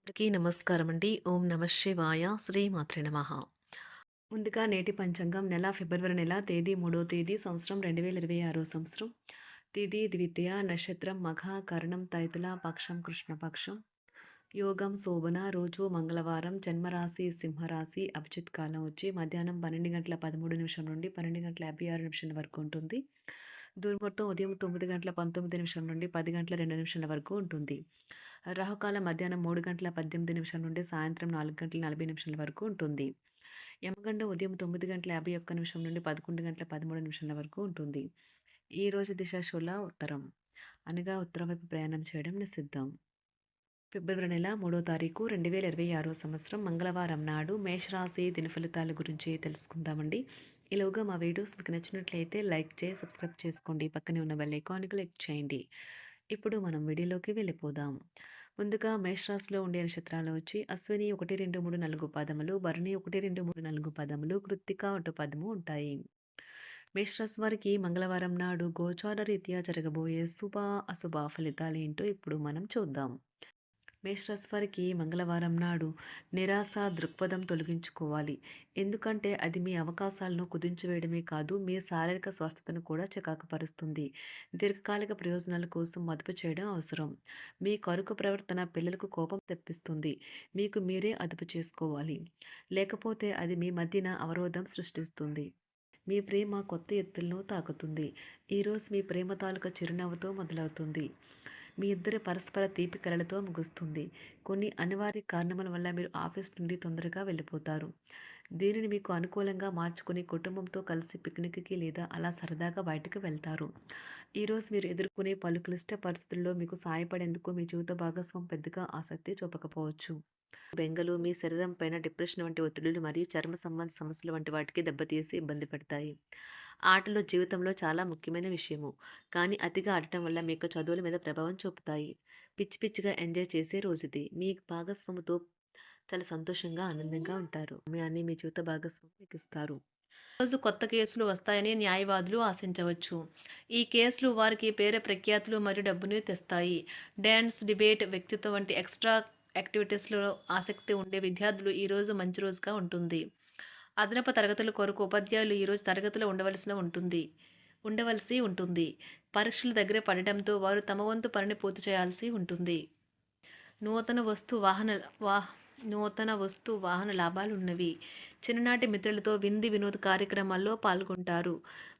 అందరికీ నమస్కారం అండి. ఓం నమ శివాయ. శ్రీమాత్రే నమః. ముందుగా నేటి పంచాంగం నెల ఫిబ్రవరి నెల తేదీ 3వ తేదీ సంవత్సరం 2026 సంవత్సరం. తిథి ద్వితీయ నక్షత్రం మఘ కరణం తైతుల పక్షం కృష్ణపక్షం. యోగం శోభన రోజు మంగళవారం జన్మరాశి సింహరాశి అభిజిత్ కాలం వచ్చి మధ్యాహ్నం 12 గంటల 13 నిమిషం నుండి 12 గంటల 56 నిమిషాల వరకు ఉంటుంది. దుర్ముహూర్తం ఉదయం 9 గంటల 19 నిమిషం నుండి 10 గంటల 2 నిమిషాల వరకు ఉంటుంది. రాహుకాలం మధ్యాహ్నం 3 గంటల 18 నిమిషాల నుండి సాయంత్రం 4 గంటల 40 నిమిషాల వరకు ఉంటుంది. యమగండం ఉదయం 9 గంటల 51 నిమిషం నుండి 11 గంటల 13 నిమిషాల వరకు ఉంటుంది. ఈ రోజు దిశ శూల ఉత్తరం, అనగా ఉత్తరం వైపు ప్రయాణం చేయడం నిషిద్ధం. ఫిబ్రవరి నెల 3వ తారీఖు 2026 సంవత్సరం మంగళవారం నాడు మేషరాశి దినఫలితాల గురించి తెలుసుకుందామండి. ఈలోగా మా వీడియోస్ మీకు నచ్చినట్లయితే లైక్ చేసి సబ్స్క్రైబ్ చేసుకోండి. పక్కనే ఉన్న బెల్ ఐకాన్ క్లిక్ చేయండి. ఇప్పుడు మనం వీడియోలోకి వెళ్ళిపోదాం. ముందుగా మేషరాశిలో ఉండే నక్షత్రాలు వచ్చి అశ్విని 1, 2, 3, 4 పదములు, భరణి 1, 2, 3, 4 పదములు, కృత్తిక 1 పదము ఉంటాయి. మేషరాశి వారికి మంగళవారం నాడు గోచార రీత్యా జరగబోయే శుభ అశుభ ఫలితాలు ఏంటో ఇప్పుడు మనం చూద్దాం. మేషరాశి వారికి మంగళవారం నాడు నిరాశ దృక్పథం తొలగించుకోవాలి. ఎందుకంటే అది మీ అవకాశాలను కుదించివేయడమే కాదు, మీ శారీరక స్వస్థతను కూడా చికాకుపరుస్తుంది. దీర్ఘకాలిక ప్రయోజనాల కోసం మదుపు చేయడం అవసరం. మీ కరుకు ప్రవర్తన పిల్లలకు కోపం తెప్పిస్తుంది. మీకు మీరే అదుపు చేసుకోవాలి, లేకపోతే అది మీ మధ్యన అవరోధం సృష్టిస్తుంది. మీ ప్రేమ కొత్త ఎత్తులను తాకుతుంది. ఈరోజు మీ ప్రేమ తాలూకా చిరునవ్వుతో మొదలవుతుంది. మీ ఇద్దరి పరస్పర తీపి కలలతో ముగుస్తుంది. కొన్ని అనివార్య కారణముల వల్ల మీరు ఆఫీస్ నుండి తొందరగా వెళ్ళిపోతారు. దీనిని మీకు అనుకూలంగా మార్చుకుని కుటుంబంతో కలిసి పిక్నిక్కి లేదా అలా సరదాగా బయటకు వెళ్తారు. ఈరోజు మీరు ఎదుర్కొనే పలు క్లిష్ట పరిస్థితుల్లో మీకు సాయపడేందుకు మీ జీవిత భాగస్వామి పెద్దగా ఆసక్తి చూపకపోవచ్చు. బెంగలు మీ శరీరం పైన డిప్రెషన్ వంటి ఒత్తిడులు మరియు చర్మ సంబంధ సమస్యలు వంటి వాటికి దెబ్బతీసి ఇబ్బంది పెడతాయి. ఆటలు జీవితంలో చాలా ముఖ్యమైన విషయము, కానీ అతిగా ఆడటం వల్ల మీకు చదువుల మీద ప్రభావం చూపుతాయి. పిచ్చి పిచ్చిగా ఎంజాయ్ చేసే రోజుది. మీ భాగస్వామితో చాలా సంతోషంగా ఆనందంగా ఉంటారు. మీ జీవిత భాగస్వామి మీకు ఇస్తారు. రోజు కొత్త కేసులు వస్తాయని న్యాయవాదులు ఆశించవచ్చు. ఈ కేసులు వారికి పేరు ప్రఖ్యాతులు మరియు డబ్బుని తెస్తాయి. డాన్స్, డిబేట్, వ్యక్తిత్వం వంటి ఎక్స్ట్రా యాక్టివిటీస్లో ఆసక్తి ఉండే విద్యార్థులు ఈరోజు మంచి రోజుగా ఉంటుంది. అదనపు తరగతుల కొరకు ఉపాధ్యాయులు ఈరోజు తరగతిలో ఉండవలసి ఉంటుంది. పరీక్షలు దగ్గర పడడంతో వారు తమ వంతు పనిని పూర్తి చేయాల్సి ఉంటుంది. నూతన వస్తు వాహన వా నూతన వస్తు వాహన లాభాలు ఉన్నవి. చిన్ననాటి మిత్రులతో వినోద కార్యక్రమాల్లో పాల్గొంటారు.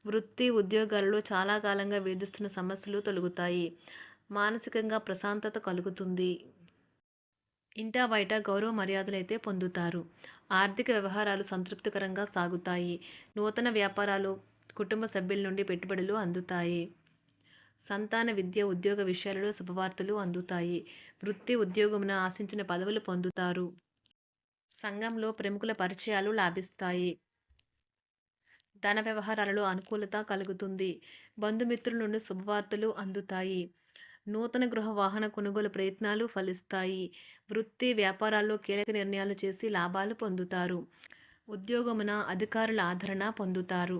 వృత్తి ఉద్యోగాలలో చాలా కాలంగా వేధిస్తున్న సమస్యలు తొలగుతాయి. మానసికంగా ప్రశాంతత కలుగుతుంది. ఇంటా బయట గౌరవ మర్యాదలైతే పొందుతారు. ఆర్థిక వ్యవహారాలు సంతృప్తికరంగా సాగుతాయి. నూతన వ్యాపారాలు, కుటుంబ సభ్యుల నుండి పెట్టుబడులు అందుతాయి. సంతాన విద్య ఉద్యోగ విషయాలలో శుభవార్తలు అందుతాయి. వృత్తి ఉద్యోగమున ఆశించిన పదవులు పొందుతారు. సంఘంలో ప్రముఖుల పరిచయాలు లాభిస్తాయి. ధన వ్యవహారాలలో అనుకూలత కలుగుతుంది. బంధుమిత్రుల నుండి శుభవార్తలు అందుతాయి. నూతన గృహ వాహన కొనుగోలు ప్రయత్నాలు ఫలిస్తాయి. వృత్తి వ్యాపారాల్లో కీలక నిర్ణయాలు చేసి లాభాలు పొందుతారు. ఉద్యోగమున అధికారుల ఆదరణ పొందుతారు.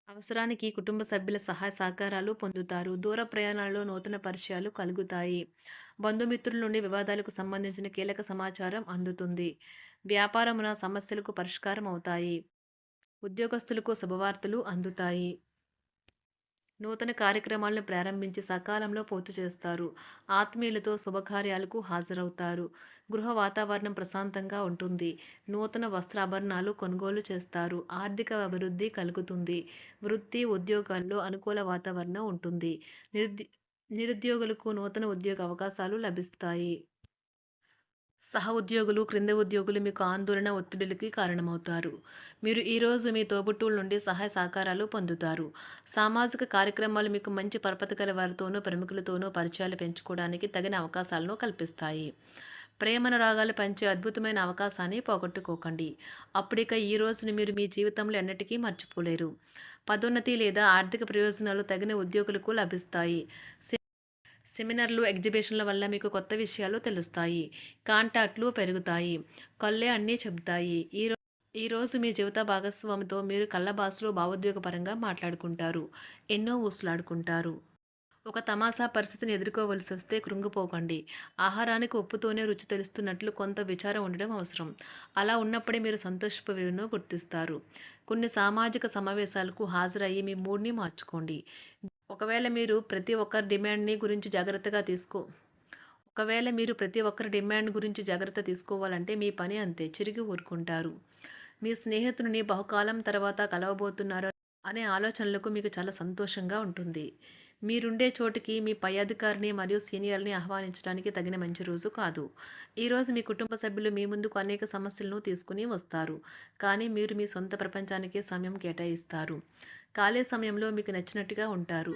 అవసరానికి కుటుంబ సభ్యుల సహాయ సహకారాలు పొందుతారు. దూర ప్రయాణాలలో నూతన పరిచయాలు కలుగుతాయి. బంధుమిత్రుల నుండి వివాదాలకు సంబంధించిన కీలక సమాచారం అందుతుంది. వ్యాపారమున సమస్యలకు పరిష్కారం అవుతాయి. ఉద్యోగస్తులకు శుభవార్తలు అందుతాయి. నూతన కార్యక్రమాలను ప్రారంభించి సకాలంలో పూర్తి చేస్తారు. ఆత్మీయులతో శుభకార్యాలకు హాజరవుతారు. గృహ వాతావరణం ప్రశాంతంగా ఉంటుంది. నూతన వస్త్రాభరణాలు కొనుగోలు చేస్తారు. ఆర్థిక అభివృద్ధి కలుగుతుంది. వృత్తి ఉద్యోగాల్లో అనుకూల వాతావరణం ఉంటుంది. నిరుద్యోగులకు నూతన ఉద్యోగ అవకాశాలు లభిస్తాయి. సహ ఉద్యోగులు, క్రింద ఉద్యోగులు మీకు ఆందోళన, ఒత్తిడులకి కారణమవుతారు. మీరు ఈరోజు మీ తోబుట్టువుల నుండి సహాయ సహకారాలు పొందుతారు. సామాజిక కార్యక్రమాలు మీకు మంచి పరపతి గల వారితోనూ, ప్రముఖులతోనూ పరిచయాలు పెంచుకోవడానికి తగిన అవకాశాలను కల్పిస్తాయి. ప్రేమనురాగాలు పంచే అద్భుతమైన అవకాశాన్ని పోగొట్టుకోకండి. అప్పుడిక ఈ రోజును మీరు మీ జీవితంలో ఎన్నటికీ మర్చిపోలేరు. పదోన్నతి లేదా ఆర్థిక ప్రయోజనాలు తగిన ఉద్యోగులకు లభిస్తాయి. సెమినార్లు, ఎగ్జిబిషన్ల వల్ల మీకు కొత్త విషయాలు తెలుస్తాయి. కాంటాక్ట్లు పెరుగుతాయి. కళ్ళే అన్నీ చెబుతాయి. ఈరోజు మీ జీవిత భాగస్వామితో మీరు కళ్ళ భాషలో భావోద్వేగపరంగా మాట్లాడుకుంటారు. ఎన్నో ఊసులాడుకుంటారు. ఒక తమాషా పరిస్థితిని ఎదుర్కోవలసొస్తే కృంగిపోకండి. ఆహారానికి ఉప్పుతోనే రుచి తెలుస్తున్నట్లు కొంత విచారం ఉండడం అవసరం. అలా ఉన్నప్పుడే మీరు సంతోషపు విలువను గుర్తిస్తారు. కొన్ని సామాజిక సమావేశాలకు హాజరయ్యి మీ మూడ్‌ని మార్చుకోండి. ఒకవేళ మీరు ప్రతి ఒక్కరి డిమాండ్‌ని గురించి జాగ్రత్తగా తీసుకో ఒకవేళ మీరు ప్రతి ఒక్కరి డిమాండ్ గురించి జాగ్రత్త తీసుకోవాలంటే మీ పని అంతే. చిరిగి ఊరుకుంటారు. మీ స్నేహితుడిని బహుకాలం తర్వాత కలవబోతున్నారు అనే ఆలోచనలకు మీకు చాలా సంతోషంగా ఉంటుంది. మీరుండే చోటికి మీ పై అధికారిని మరియు సీనియర్‌ని ఆహ్వానించడానికి తగిన మంచి రోజు కాదు. ఈరోజు మీ కుటుంబ సభ్యులు మీ ముందుకు అనేక సమస్యలను తీసుకొని వస్తారు. కానీ మీరు మీ సొంత ప్రపంచానికే సమయం కేటాయిస్తారు. ఖాళీ సమయంలో మీకు నచ్చినట్టుగా ఉంటారు.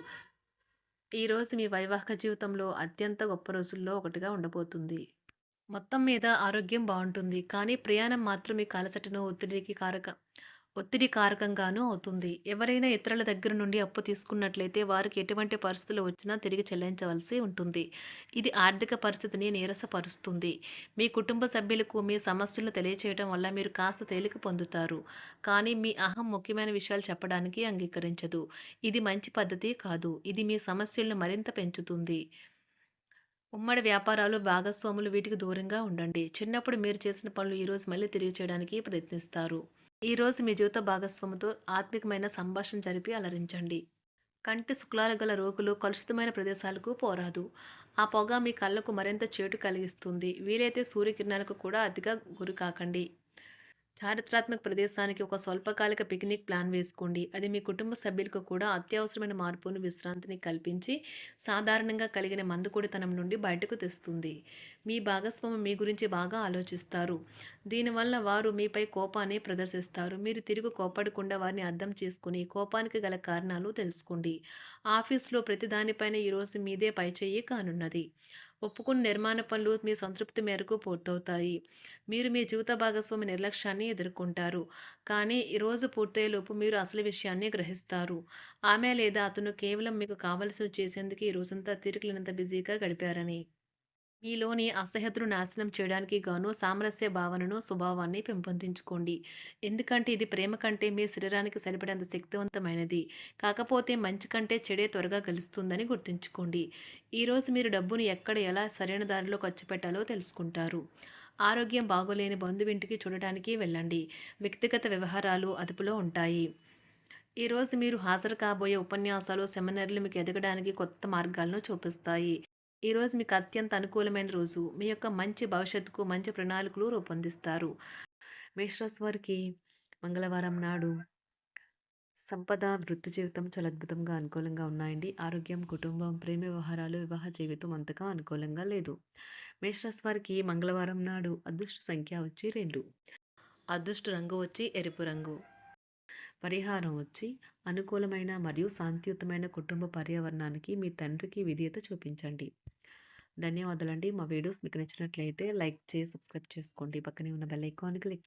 ఈరోజు మీ వైవాహిక జీవితంలో అత్యంత గొప్ప రోజుల్లో ఒకటిగా ఉండబోతుంది. మొత్తం మీద ఆరోగ్యం బావుంటుంది. కానీ ప్రయాణం మాత్రం మీకు అలసటను, ఒత్తిడి కారకంగానూ అవుతుంది. ఎవరైనా ఇతరుల దగ్గర నుండి అప్పు తీసుకున్నట్లయితే వారికి ఎటువంటి పరిస్థితులు వచ్చినా తిరిగి చెల్లించవలసి ఉంటుంది. ఇది ఆర్థిక పరిస్థితిని నీరసపరుస్తుంది. మీ కుటుంబ సభ్యులకు మీ సమస్యలను తెలియచేయడం వల్ల మీరు కాస్త తేలిక పొందుతారు. కానీ మీ అహం ముఖ్యమైన విషయాలు చెప్పడానికి అంగీకరించదు. ఇది మంచి పద్ధతి కాదు. ఇది మీ సమస్యలను మరింత పెంచుతుంది. ఉమ్మడి వ్యాపారాలు, భాగస్వాములు వీటికి దూరంగా ఉండండి. చిన్నప్పుడు మీరు చేసిన పనులు ఈరోజు మళ్ళీ తిరిగి చేయడానికి ప్రయత్నిస్తారు. ఈరోజు మీ జీవిత భాగస్వామితో ఆత్మికమైన సంభాషణ జరిపి అలరించండి. కంటి శుక్లాలు గల రోగులు కలుషితమైన ప్రదేశాలకు పోరాదు. ఆ పొగ మీ కళ్ళకు మరింత చేటు కలిగిస్తుంది. వీలైతే సూర్యకిరణాలకు కూడా అతిగా గురికాకండి. చారిత్రాత్మక ప్రదేశానికి ఒక స్వల్పకాలిక పిక్నిక్ ప్లాన్ వేసుకోండి. అది మీ కుటుంబ సభ్యులకు కూడా అత్యవసరమైన మార్పును, విశ్రాంతిని కల్పించి సాధారణంగా కలిగిన మందుకొడితనం నుండి బయటకు తెస్తుంది. మీ భాగస్వామి మీ గురించి బాగా ఆలోచిస్తారు. దీనివల్ల వారు మీపై కోపాన్ని ప్రదర్శిస్తారు. మీరు తిరిగి కోపడకుండా వారిని అర్థం చేసుకుని కోపానికి గల కారణాలు తెలుసుకోండి. ఆఫీస్లో ప్రతి దానిపైన ఈరోజు మీదే పైచేయి కానున్నది. ఒప్పుకున్న నిర్మాణ పనులు మీ సంతృప్తి మేరకు పూర్తవుతాయి. మీరు మీ జీవిత భాగస్వామి నిర్లక్ష్యాన్ని ఎదుర్కొంటారు. కానీ ఈ రోజు పూర్తయ్యేలోపు మీరు అసలు విషయాన్ని గ్రహిస్తారు. ఆమె లేదా అతను కేవలం మీకు కావలసినవి చేసేందుకు ఈ రోజంతా తీరికలేనంత బిజీగా గడిపారని. మీలోని అసహ్యతను నాశనం చేయడానికి గాను సామరస్య భావనను, స్వభావాన్ని పెంపొందించుకోండి. ఎందుకంటే ఇది ప్రేమ కంటే మీ శరీరానికి సరిపడేంత శక్తివంతమైనది. కాకపోతే మంచి కంటే చెడే త్వరగా గెలుస్తుందని గుర్తుంచుకోండి. ఈరోజు మీరు డబ్బును ఎక్కడ, ఎలా సరైన దారిలో ఖర్చు పెట్టాలో తెలుసుకుంటారు. ఆరోగ్యం బాగోలేని బంధువింటికి చూడటానికి వెళ్ళండి. వ్యక్తిగత వ్యవహారాలు అదుపులో ఉంటాయి. ఈరోజు మీరు హాజరు కాబోయే ఉపన్యాసాలు, సెమినార్లు మీకు ఎదగడానికి కొత్త మార్గాలను చూపిస్తాయి. ఈరోజు మీకు అత్యంత అనుకూలమైన రోజు. మీ యొక్క మంచి భవిష్యత్తుకు మంచి ప్రణాళికలు రూపొందిస్తారు. మేషరాశి వారికి మంగళవారం నాడు సంపద, వృత్తి జీవితం చాలా అద్భుతంగా అనుకూలంగా ఉన్నాయండి. ఆరోగ్యం, కుటుంబం, ప్రేమ వ్యవహారాలు, వివాహ జీవితం అంతగా అనుకూలంగా లేదు. మేషరాశి వారికి మంగళవారం నాడు అదృష్ట సంఖ్య వచ్చి 2. అదృష్ట రంగు వచ్చి ఎరుపు రంగు. పరిహారం వచ్చి అనుకూలమైన మరియు శాంతియుతమైన కుటుంబ పర్యావరణానికి మీ తండ్రికి విధేయత చూపించండి. ధన్యవాదాలండి. మా వీడియోస్ మీకు నచ్చినట్లయితే లైక్ చేసి సబ్స్క్రైబ్ చేసుకోండి. పక్కనే ఉన్న బెల్ ఐకాన్ క్లిక్